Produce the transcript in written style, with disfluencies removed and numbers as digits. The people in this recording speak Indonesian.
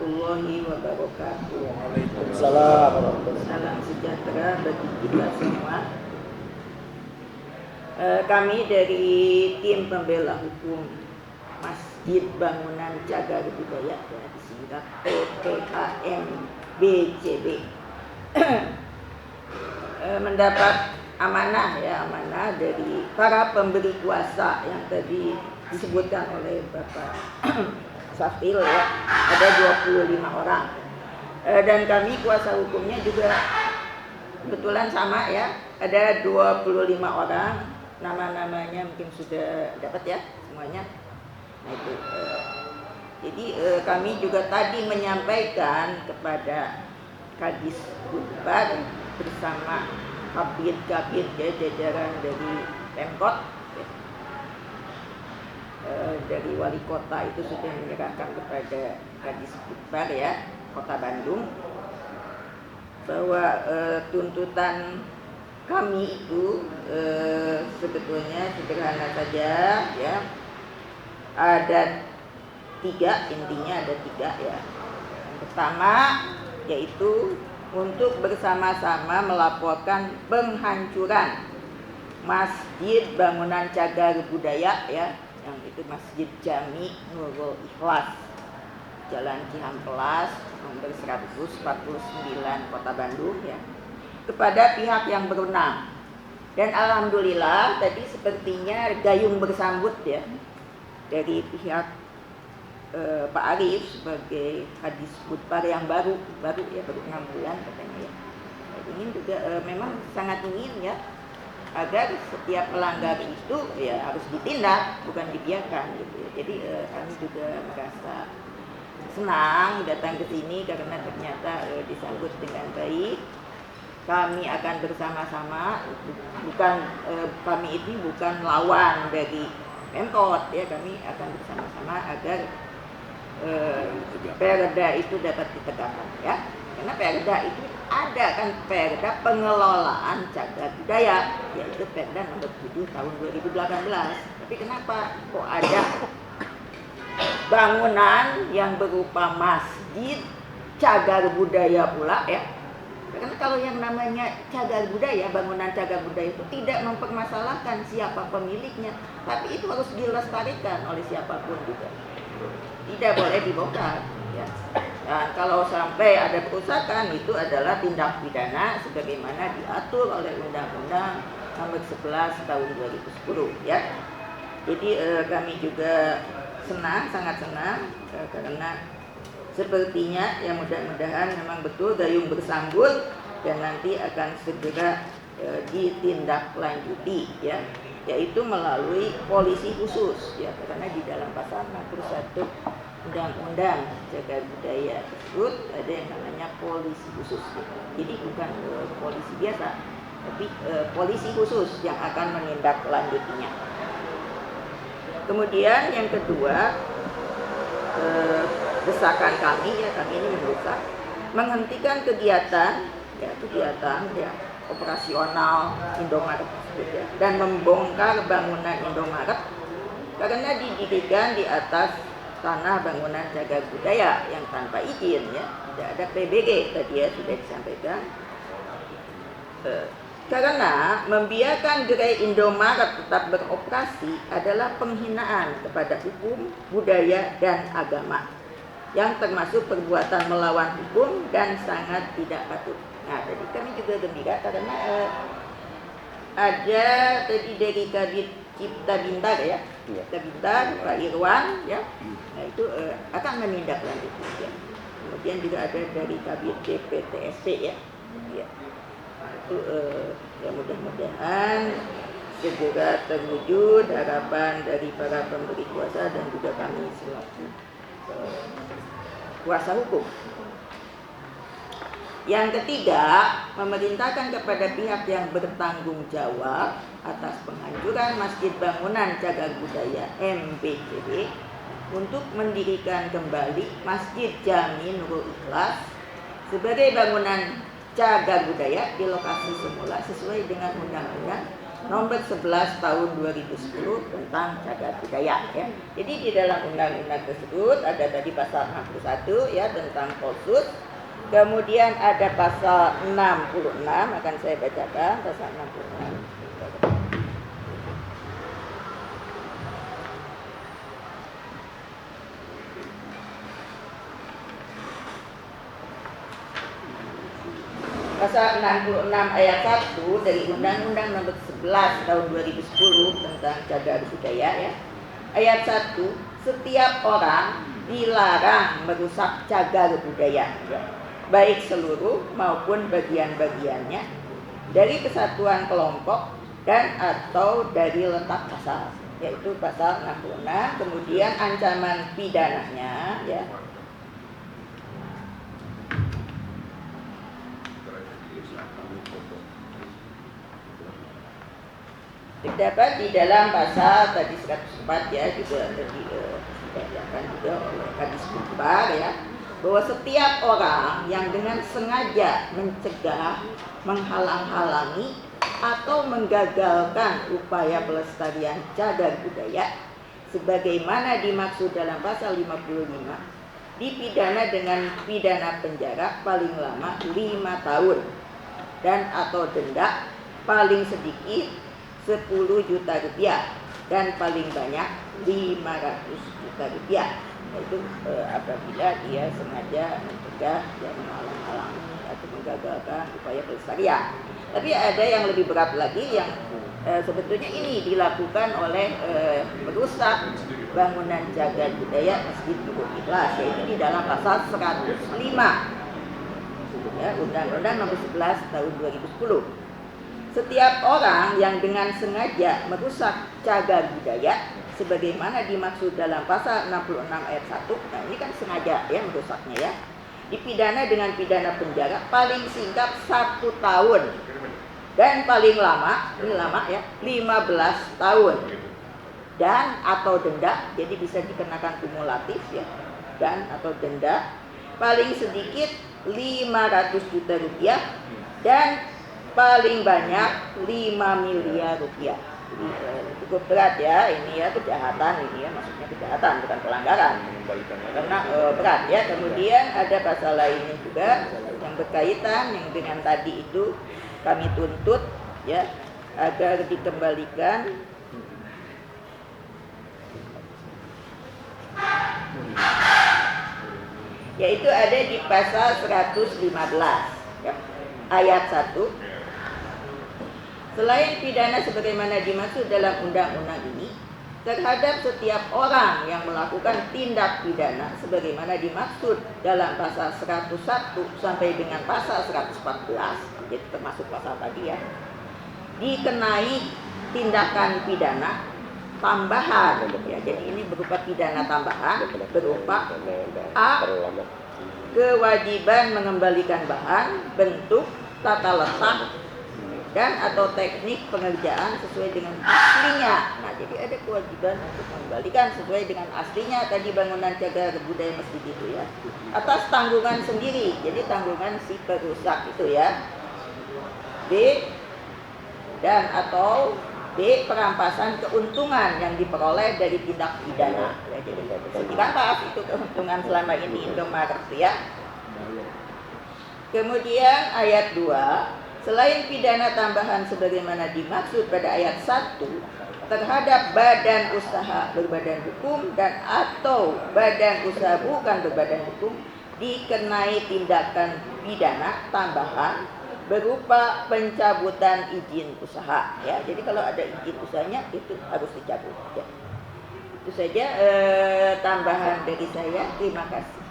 warahmatullahi wabarakatuh. Waalaikumsalam warahmatullahi wabarakatuh. Salam sejahtera bagi kita semua. Kami dari tim pembela hukum Masjid Bangunan Cagar Budaya, disingkat PPAM BCB, mendapat amanah dari para pemberi kuasa yang tadi disebutkan oleh Bapak Safil ya, ada 25 orang. Dan kami kuasa hukumnya juga kebetulan sama ya, ada 25 orang. Nama-namanya mungkin sudah dapat ya semuanya. Nah itu jadi kami juga tadi menyampaikan kepada Kadis Budbar bersama kabid-kabid ya, jajaran dari Pemkot ya, dari wali kota itu sudah menyerahkan kepada Kadis Budbar ya, Kota Bandung, bahwa tuntutan kami itu sebetulnya sederhana saja ya. Ada 3, intinya ada 3 ya. Yang pertama yaitu untuk bersama-sama melaporkan penghancuran Masjid Bangunan Cagar Budaya ya, yang itu Masjid Jami Nurul Ikhlas, Jalan Cihampelas nomor 149 Kota Bandung ya, kepada pihak yang berwenang. Dan alhamdulillah tadi sepertinya gayung bersambut ya dari pihak Pak Arif sebagai Kadis Budbar yang baru ya, baru 6 bulan katanya ya. Ingin juga memang sangat ingin ya agar setiap pelanggar itu ya harus ditindak, bukan dibiarkan gitu ya. Jadi kami juga merasa senang datang ke sini karena ternyata disambut dengan baik. Kami akan bersama-sama, bukan kami ini bukan lawan dari Pemkot ya, kami akan bersama-sama agar perda itu dapat ditegakkan ya. Karena perda itu ada kan, perda pengelolaan cagar budaya, yaitu perda nomor 7 tahun 2018. Tapi kenapa kok ada bangunan yang berupa masjid cagar budaya pula ya? Karena kalau yang namanya cagar budaya, bangunan cagar budaya itu tidak mempermasalahkan siapa pemiliknya, tapi itu harus dilestarikan oleh siapapun juga. Tidak boleh dibongkar ya. Dan kalau sampai ada kerusakan, itu adalah tindak pidana sebagaimana diatur oleh Undang-Undang Nomor 11 Tahun 2010 ya. Jadi kami juga senang, sangat senang karena sepertinya ya, mudah-mudahan memang betul gayung bersambut dan nanti akan segera ditindaklanjuti ya, yaitu melalui polisi khusus ya, karena di dalam pasal 61 Undang-Undang Cagar Budaya tersebut ada yang namanya polisi khusus ya. Jadi bukan polisi biasa, tapi polisi khusus yang akan menindaklanjutinya. Kemudian yang kedua, desakan kami ya, kami ini mendesak menghentikan kegiatan ya operasional Indomaret tersebut ya, dan membongkar bangunan Indomaret karena didirikan di atas tanah bangunan cagar budaya yang tanpa izin ya, tidak ada PBG tadi ya, sudah disampaikan. Karena membiarkan gerai Indomaret tetap beroperasi adalah penghinaan kepada hukum, budaya, dan agama, yang termasuk perbuatan melawan hukum dan sangat tidak patut. Nah, tadi kami juga gembira karena ada tadi dari Kadit Cipta Bintang ya, Cipta Bintang Pak Irwan ya, nah itu akan menindaklanjuti ya. Kemudian juga ada dari Kabit DPTSP ya, ya. Itu ya mudah-mudahan segera terwujud harapan dari para pemberi kuasa dan juga kami selaku kuasa hukum. Yang ketiga, memerintahkan kepada pihak yang bertanggung jawab atas penghancuran Masjid Bangunan Cagar Budaya MBCB untuk mendirikan kembali Masjid Jami Nurul Ikhlas sebagai bangunan cagar budaya di lokasi semula sesuai dengan Undang-Undang nomor 11 tahun 2010 tentang cagar budaya ya. Jadi di dalam undang-undang tersebut ada tadi pasal 61 ya tentang Polsus. Kemudian ada pasal 66 akan saya bacakan pasal 66. Pasal 66 ayat 1 dari Undang-Undang Nomor 11 Tahun 2010 tentang cagar budaya ya. Ayat 1, setiap orang dilarang merusak cagar budaya ya, baik seluruh maupun bagian-bagiannya dari kesatuan kelompok dan atau dari letak asal, yaitu pasal 66. Kemudian ancaman pidananya ya. Terdapat di dalam pasal tadi 104 ya juga dibacakan juga oleh Kadis Bukbar ya, bahwa setiap orang yang dengan sengaja mencegah, menghalang-halangi atau menggagalkan upaya pelestarian cagar budaya sebagaimana dimaksud dalam pasal 55 dipidana dengan pidana penjara paling lama 5 tahun dan atau denda paling sedikit 10 juta rupiah dan paling banyak 500 juta rupiah. Itu apabila dia sengaja mencegah dan menghalang-halangi atau menggagalkan upaya pelestarian. Tapi ada yang lebih berat lagi yang sebetulnya ini dilakukan oleh merusak bangunan cagar budaya Masjid Nurul Ikhlas, yaitu di dalam pasal 105 ya, Undang-Undang Nomor 11 Tahun 2010. Setiap orang yang dengan sengaja merusak cagar budaya sebagaimana dimaksud dalam pasal 66 ayat 1, nah ini kan sengaja ya merusaknya ya, dipidana dengan pidana penjara paling singkat 1 tahun dan paling lama, ini lama ya, 15 tahun dan atau denda, jadi bisa dikenakan kumulatif ya, dan atau denda paling sedikit 500 juta rupiah dan paling banyak 5 miliar rupiah. Jadi cukup berat ya ini ya, kejahatan ini ya, maksudnya kejahatan bukan pelanggaran karena berat ya. Kemudian ada pasal lainnya juga yang berkaitan yang dengan tadi itu kami tuntut ya agar dikembalikan yaitu ada di pasal 115 ya, ayat 1. Selain pidana sebagaimana dimaksud dalam undang-undang ini, terhadap setiap orang yang melakukan tindak pidana sebagaimana dimaksud dalam pasal 101 sampai dengan pasal 114, jadi termasuk pasal tadi ya, dikenai tindakan pidana tambahan ya. Jadi ini berupa pidana tambahan berupa A. kewajiban mengembalikan bahan, bentuk, tata letak dan atau teknik pengerjaan sesuai dengan aslinya. Nah, jadi ada kewajiban untuk mengembalikan sesuai dengan aslinya tadi bangunan cagar budaya masjid itu ya, atas tanggungan sendiri. Jadi tanggungan si perusak itu ya. B. dan atau B. perampasan keuntungan yang diperoleh dari tindak pidana. Ya, jadi dirampas itu keuntungan selama ini Indomaret ya. Kemudian ayat 2, selain pidana tambahan sebagaimana dimaksud pada ayat 1 terhadap badan usaha berbadan hukum dan atau badan usaha bukan berbadan hukum dikenai tindakan pidana tambahan berupa pencabutan izin usaha ya. Jadi kalau ada izin usahanya itu harus dicabut ya. Itu saja tambahan dari saya. Terima kasih.